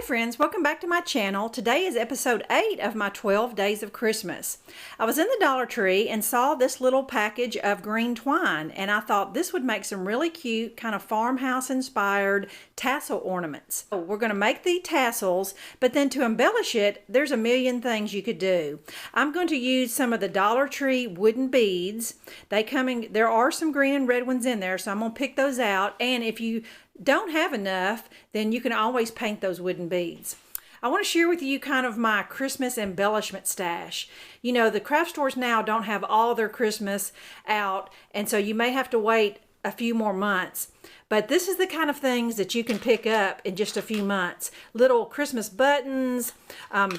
friends, welcome back to my channel. Today is episode 8 of my 12 Days of Christmas. I was in the Dollar Tree and saw this little package of green twine, and I thought this would make some really cute kind of farmhouse inspired tassel ornaments. So we're going to make the tassels, but then to embellish it, there's a million things you could do. I'm going to use some of the Dollar Tree wooden beads. There are some green and red ones in there, so I'm going to pick those out, and if you don't have enough, then you can always paint those wooden beads. I want to share with you kind of my Christmas embellishment stash. You know, the craft stores now don't have all their Christmas out, and so you may have to wait a few more months. But this is the kind of things that you can pick up in just a few months. Little Christmas buttons,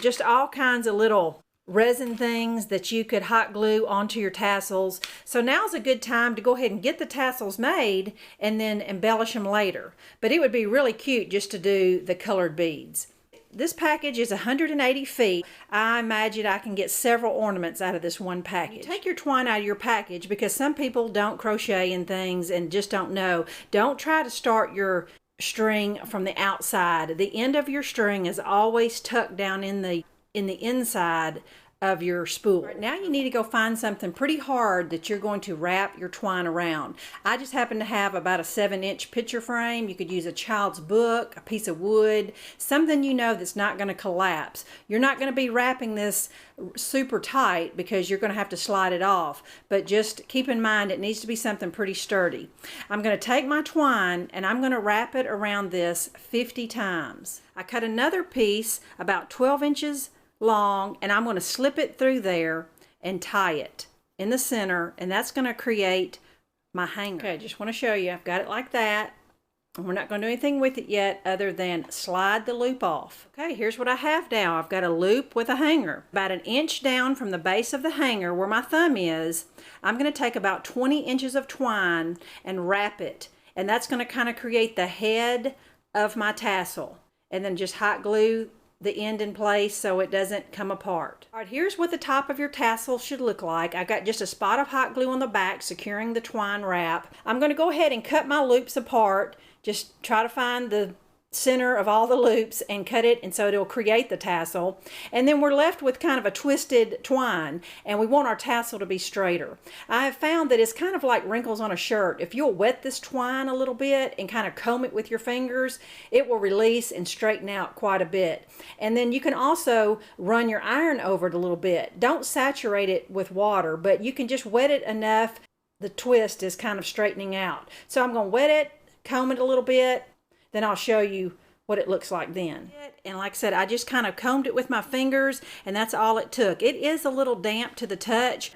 just all kinds of little resin things that you could hot glue onto your tassels. So now's a good time to go ahead and get the tassels made and then embellish them later. But it would be really cute just to do the colored beads. This package is 180 feet. I imagine I can get several ornaments out of this one package. Take your twine out of your package because some people don't crochet in things and just don't know. Don't try to start your string from the outside. The end of your string is always tucked down in the inside of your spool. Right, now you need to go find something pretty hard that you're going to wrap your twine around. I just happen to have about a 7-inch picture frame. You could use a child's book, a piece of wood, something you know that's not going to collapse. You're not going to be wrapping this super tight because you're going to have to slide it off, but just keep in mind it needs to be something pretty sturdy. I'm going to take my twine and I'm going to wrap it around this 50 times. I cut another piece about 12 inches long, and I'm going to slip it through there and tie it in the center, and that's going to create my hanger. Okay, just want to show you. I've got it like that. We're not going to do anything with it yet other than slide the loop off. Okay, here's what I have now. I've got a loop with a hanger. About 1 inch down from the base of the hanger where my thumb is, I'm going to take about 20 inches of twine and wrap it, and that's going to kind of create the head of my tassel, and then just hot glue the end in place so it doesn't come apart. All right, here's what the top of your tassel should look like. I got just a spot of hot glue on the back securing the twine wrap. I'm going to go ahead and cut my loops apart. Just try to find the center of all the loops and cut it, and so it'll create the tassel. And then we're left with kind of a twisted twine, and we want our tassel to be straighter. I have found that it's kind of like wrinkles on a shirt. If you'll wet this twine a little bit and kind of comb it with your fingers, it will release and straighten out quite a bit. And then you can also run your iron over it a little bit. Don't saturate it with water, but you can just wet it enough the twist is kind of straightening out. So I'm going to wet it, comb it a little bit, then I'll show you what it looks like then. And like I said, I just kind of combed it with my fingers, and that's all it took. It is a little damp to the touch.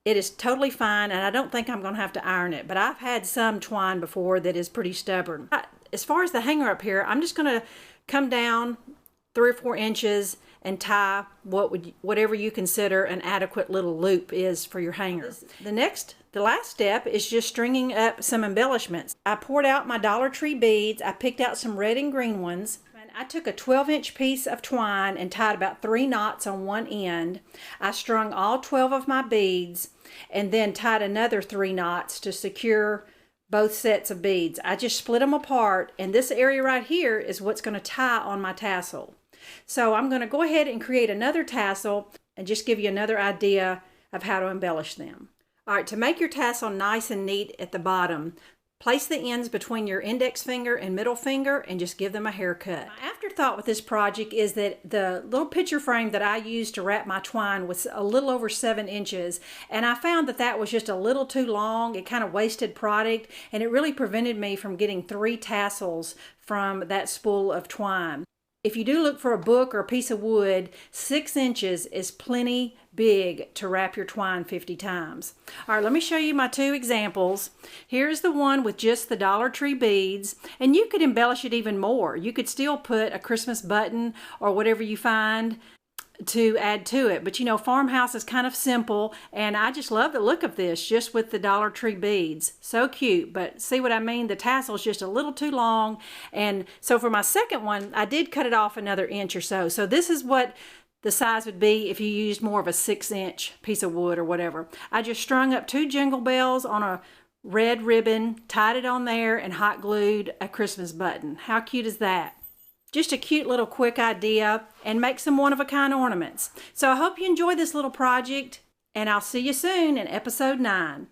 It is totally fine, and I don't think I'm going to have to iron it, but I've had some twine before that is pretty stubborn. As far as the hanger up here, I'm just going to come down 3 or 4 inches and tie whatever you consider an adequate little loop is for your hanger. The last step is just stringing up some embellishments. I poured out my Dollar Tree beads. I picked out some red and green ones. And I took a 12-inch piece of twine and tied about 3 knots on one end. I strung all 12 of my beads and then tied another 3 knots to secure both sets of beads. I just split them apart, and this area right here is what's going to tie on my tassel. So I'm going to go ahead and create another tassel and just give you another idea of how to embellish them. All right, to make your tassel nice and neat at the bottom, place the ends between your index finger and middle finger and just give them a haircut. My afterthought with this project is that the little picture frame that I used to wrap my twine was a little over 7 inches, and I found that that was just a little too long. It kind of wasted product, and it really prevented me from getting 3 tassels from that spool of twine. If you do look for a book or a piece of wood, 6 inches is plenty big to wrap your twine 50 times. All right, let me show you my 2 examples. Here's the one with just the Dollar Tree beads, and you could embellish it even more. You could still put a Christmas button or whatever you find to add to it, but you know, Farmhouse is kind of simple, and I just love the look of this just with the Dollar Tree beads. So cute, but see what I mean? The tassel is just a little too long, and so for my second one I did cut it off another inch or so. So this is what the size would be if you used more of a 6-inch piece of wood or whatever. I just strung up 2 jingle bells on a red ribbon, tied it on there, and hot glued a Christmas button. How cute is that? Just a cute little quick idea, and make some one-of-a-kind ornaments. So I hope you enjoy this little project, and I'll see you soon in episode 9.